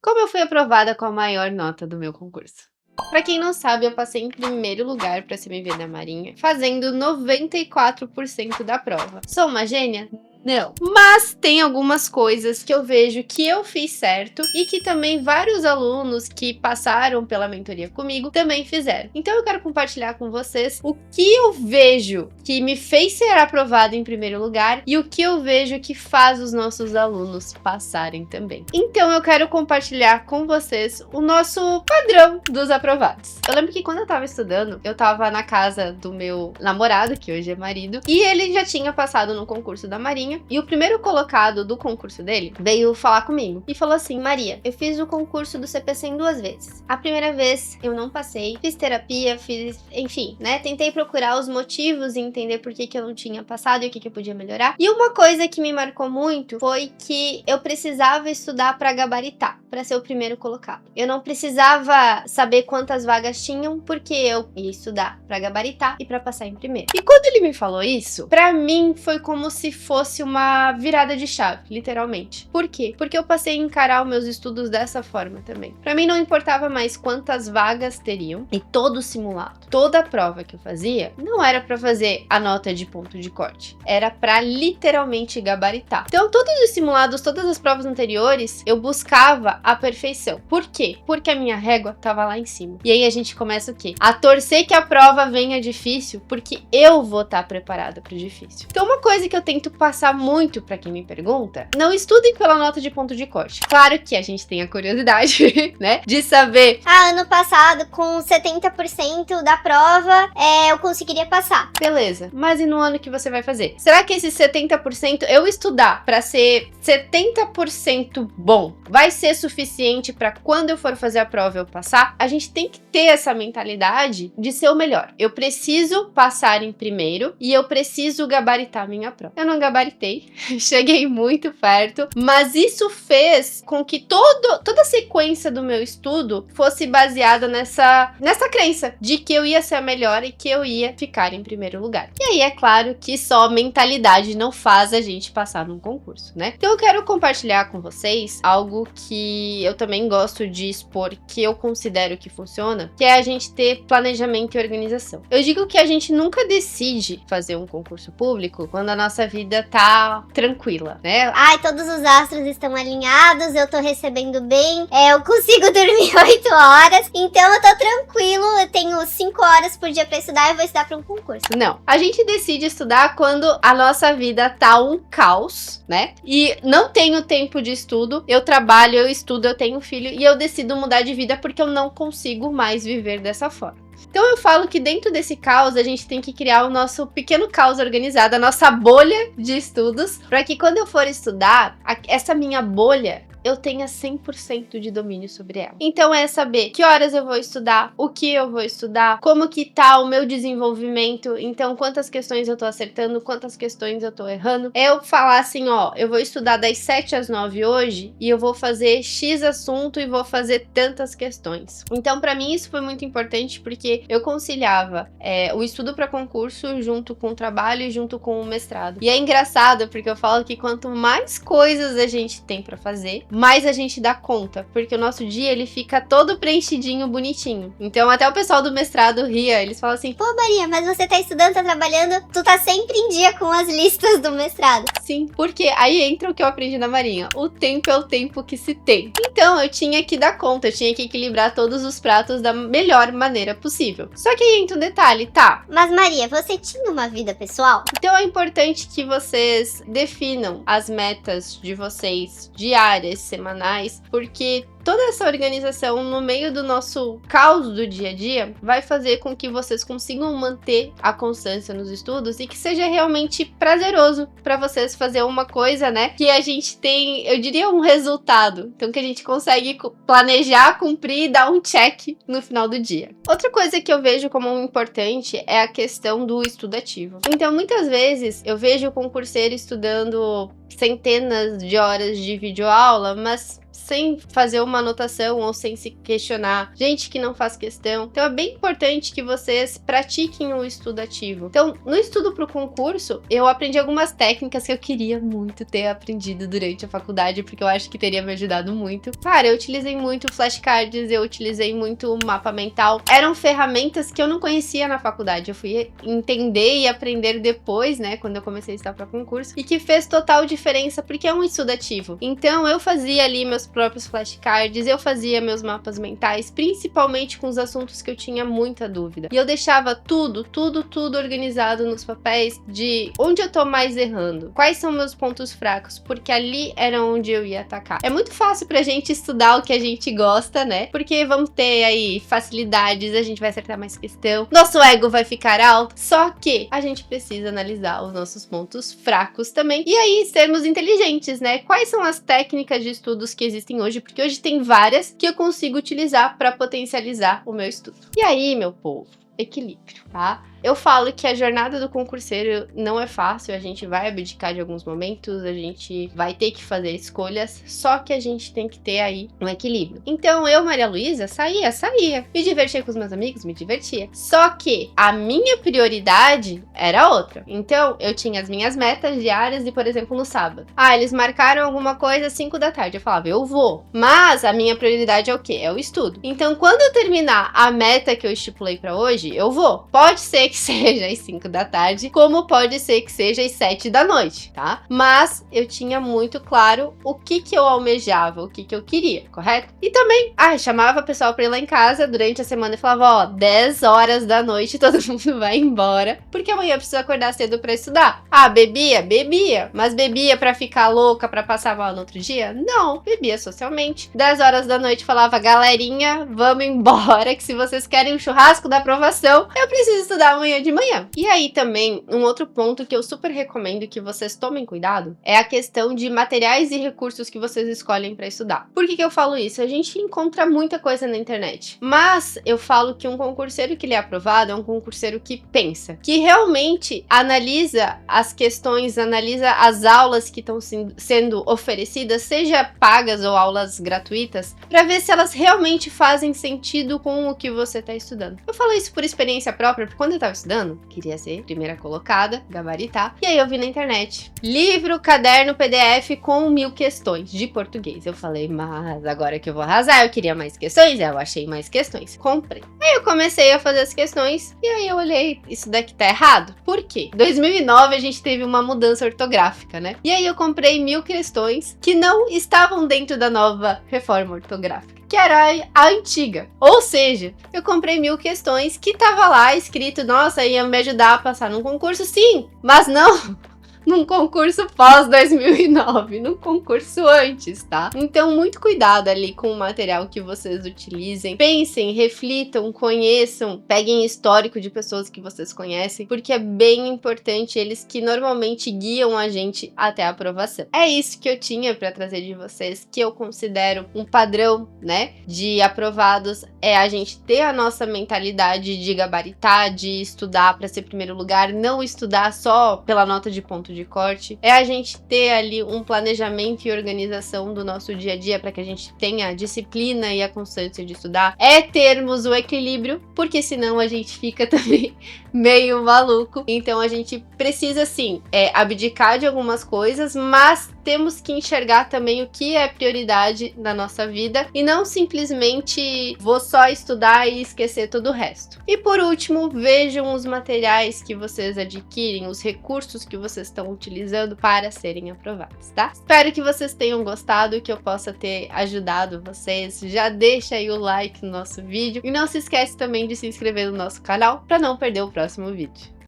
como eu fui aprovada com a maior nota do meu concurso. Pra quem não sabe, eu passei em primeiro lugar pra CMV da Marinha, fazendo 94% da prova. Sou uma gênia? Não. Mas tem algumas coisas que eu vejo que eu fiz certo e que também vários alunos que passaram pela mentoria comigo também fizeram. Então eu quero compartilhar com vocês o que eu vejo que me fez ser aprovado em primeiro lugar e o que eu vejo que faz os nossos alunos passarem também. Então eu quero compartilhar com vocês o nosso padrão dos aprovados. Eu lembro que quando eu tava estudando, eu tava na casa do meu namorado, que hoje é marido, e ele já tinha passado no concurso da Marinha. E o primeiro colocado do concurso dele veio falar comigo e falou assim: Maria, eu fiz o concurso do CPCM 2 vezes. A primeira vez eu não passei, fiz terapia, enfim, né? Tentei procurar os motivos e entender por que eu não tinha passado e o que eu podia melhorar. E uma coisa que me marcou muito foi que eu precisava estudar para gabaritar, para ser o primeiro colocado. Eu não precisava saber quantas vagas tinham, porque eu ia estudar para gabaritar e para passar em primeiro. E quando ele me falou isso, para mim foi como se fosse uma virada de chave, literalmente. Por quê? Porque eu passei a encarar os meus estudos dessa forma também. Pra mim não importava mais quantas vagas teriam e todo o simulado, toda a prova que eu fazia, não era pra fazer a nota de ponto de corte, era pra literalmente gabaritar. Então todos os simulados, todas as provas anteriores, eu buscava a perfeição. Por quê? Porque a minha régua tava lá em cima. E aí a gente começa o quê? A torcer que a prova venha difícil, porque eu vou estar preparada pro difícil. Então uma coisa que eu tento passar muito pra quem me pergunta, não estudem pela nota de ponto de corte. Claro que a gente tem a curiosidade, né, de saber. Ano passado, com 70% da prova, eu conseguiria passar. Beleza, mas e no ano que você vai fazer? Será que esse 70%, eu estudar pra ser 70% bom, vai ser suficiente pra quando eu for fazer a prova eu passar? A gente tem que ter essa mentalidade de ser o melhor. Eu preciso passar em primeiro e eu preciso gabaritar minha prova. Eu não gabaritei, cheguei muito perto, mas isso fez com que toda a sequência do meu estudo fosse baseada nessa crença de que eu ia ser a melhor e que eu ia ficar em primeiro lugar. E aí é claro que só mentalidade não faz a gente passar num concurso, né? Então eu quero compartilhar com vocês algo que eu também gosto de expor, que eu considero que funciona, que é a gente ter planejamento e organização. Eu digo que a gente nunca decide fazer um concurso público quando a nossa vida tá tranquila, né? Ai, todos os astros estão alinhados, eu tô recebendo bem, eu consigo dormir 8 horas, então eu tô tranquilo, eu tenho 5 horas por dia pra estudar e vou estudar pra um concurso. Não, a gente decide estudar quando a nossa vida tá um caos, né? E não tenho tempo de estudo, eu trabalho, eu estudo, eu tenho filho e eu decido mudar de vida porque eu não consigo mais viver dessa forma. Então eu falo que dentro desse caos a gente tem que criar o nosso pequeno caos organizado, a nossa bolha de estudos, para que quando eu for estudar, essa minha bolha, eu tenha 100% de domínio sobre ela. Então é saber que horas eu vou estudar, o que eu vou estudar, como que tá o meu desenvolvimento, então quantas questões eu tô acertando, quantas questões eu tô errando. É eu falar assim, ó, eu vou estudar das 7 às 9 hoje e eu vou fazer X assunto e vou fazer tantas questões. Então pra mim isso foi muito importante porque eu conciliava o estudo para concurso junto com o trabalho e junto com o mestrado. E é engraçado porque eu falo que quanto mais coisas a gente tem para fazer, mais a gente dá conta, porque o nosso dia ele fica todo preenchidinho, bonitinho. Então até o pessoal do mestrado ria, eles falam assim: pô Maria, mas você tá estudando, tá trabalhando, tu tá sempre em dia com as listas do mestrado. Sim, porque aí entra o que eu aprendi na Marinha, o tempo é o tempo que se tem. Então eu tinha que dar conta, eu tinha que equilibrar todos os pratos da melhor maneira possível. Só que aí entra um detalhe, tá? Mas Maria, você tinha uma vida pessoal? Então é importante que vocês definam as metas de vocês diárias, semanais, porque toda essa organização no meio do nosso caos do dia a dia vai fazer com que vocês consigam manter a constância nos estudos e que seja realmente prazeroso para vocês fazer uma coisa, né? Que a gente tem, eu diria, um resultado. Então que a gente consegue planejar, cumprir e dar um check no final do dia. Outra coisa que eu vejo como importante é a questão do estudo ativo. Então muitas vezes eu vejo o concurseiro estudando centenas de horas de videoaula, mas sem fazer uma anotação ou sem se questionar, gente que não faz questão. Então é bem importante que vocês pratiquem o estudo ativo. Então, no estudo para o concurso, eu aprendi algumas técnicas que eu queria muito ter aprendido durante a faculdade, porque eu acho que teria me ajudado muito. Cara, eu utilizei muito flashcards, eu utilizei muito mapa mental. Eram ferramentas que eu não conhecia na faculdade. Eu fui entender e aprender depois, né, quando eu comecei a estudar para concurso, e que fez total diferença, porque é um estudo ativo. Então, eu fazia ali meus próprios flashcards, eu fazia meus mapas mentais, principalmente com os assuntos que eu tinha muita dúvida. E eu deixava tudo organizado nos papéis de onde eu tô mais errando, quais são meus pontos fracos, porque ali era onde eu ia atacar. É muito fácil pra gente estudar o que a gente gosta, né? Porque vamos ter aí facilidades, a gente vai acertar mais questão, nosso ego vai ficar alto, só que a gente precisa analisar os nossos pontos fracos também, e aí sermos inteligentes, né? Quais são as técnicas de estudos que existem hoje, porque hoje tem várias que eu consigo utilizar para potencializar o meu estudo. E aí, meu povo, equilíbrio, tá? Eu falo que a jornada do concurseiro não é fácil, a gente vai abdicar de alguns momentos, a gente vai ter que fazer escolhas, só que a gente tem que ter aí um equilíbrio. Então eu, Maria Luísa, saía, me divertia com os meus amigos, me divertia. Só que a minha prioridade era outra. Então eu tinha as minhas metas diárias e, por exemplo, no sábado. Eles marcaram alguma coisa às 5 da tarde, eu falava, eu vou. Mas a minha prioridade é o quê? É o estudo. Então quando eu terminar a meta que eu estipulei pra hoje, eu vou. Pode ser que seja às 5 da tarde, como pode ser que seja às 7 da noite, tá? Mas eu tinha muito claro o que eu almejava, o que eu queria, correto? E também, chamava o pessoal pra ir lá em casa durante a semana e falava, 10 horas da noite todo mundo vai embora, porque amanhã eu preciso acordar cedo pra estudar. Bebia, mas bebia pra ficar louca, pra passar mal no outro dia? Não, bebia socialmente. 10 horas da noite falava, galerinha, vamos embora, que se vocês querem o churrasco da aprovação, eu preciso estudar amanhã de manhã. E aí também, um outro ponto que eu super recomendo que vocês tomem cuidado é a questão de materiais e recursos que vocês escolhem para estudar. Por que eu falo isso? A gente encontra muita coisa na internet, mas eu falo que um concurseiro que ele é aprovado é um concurseiro que pensa, que realmente analisa as questões, analisa as aulas que estão sendo oferecidas, seja pagas ou aulas gratuitas, para ver se elas realmente fazem sentido com o que você está estudando. Eu falo isso por experiência própria, porque quando eu tava estudando, queria ser primeira colocada, gabaritar, e aí eu vi na internet, livro, caderno, PDF com 1000 questões de português. Eu falei, mas agora que eu vou arrasar, eu queria mais questões, eu achei mais questões, comprei. Aí eu comecei a fazer as questões, e aí eu olhei, isso daqui tá errado? Por quê? Em 2009 a gente teve uma mudança ortográfica, né? E aí eu comprei 1000 questões que não estavam dentro da nova reforma ortográfica, que era a antiga. Ou seja, eu comprei 1000 questões que tava lá escrito, nossa, ia me ajudar a passar num concurso, sim, mas não num concurso pós 2009, num concurso antes, tá? Então, muito cuidado ali com o material que vocês utilizem. Pensem, reflitam, conheçam, peguem histórico de pessoas que vocês conhecem, porque é bem importante, eles que normalmente guiam a gente até a aprovação. É isso que eu tinha para trazer de vocês, que eu considero um padrão, né, de aprovados, é a gente ter a nossa mentalidade de gabaritar, de estudar para ser primeiro lugar, não estudar só pela nota de ponto de corte, é a gente ter ali um planejamento e organização do nosso dia a dia para que a gente tenha a disciplina e a constância de estudar, é termos o equilíbrio, porque senão a gente fica também meio maluco. Então a gente precisa sim abdicar de algumas coisas, mas temos que enxergar também o que é prioridade na nossa vida e não simplesmente vou só estudar e esquecer todo o resto. E por último, vejam os materiais que vocês adquirem, os recursos que vocês estão utilizando para serem aprovados, tá? Espero que vocês tenham gostado, que eu possa ter ajudado vocês. Já deixa aí o like no nosso vídeo e não se esquece também de se inscrever no nosso canal para não perder o próximo vídeo.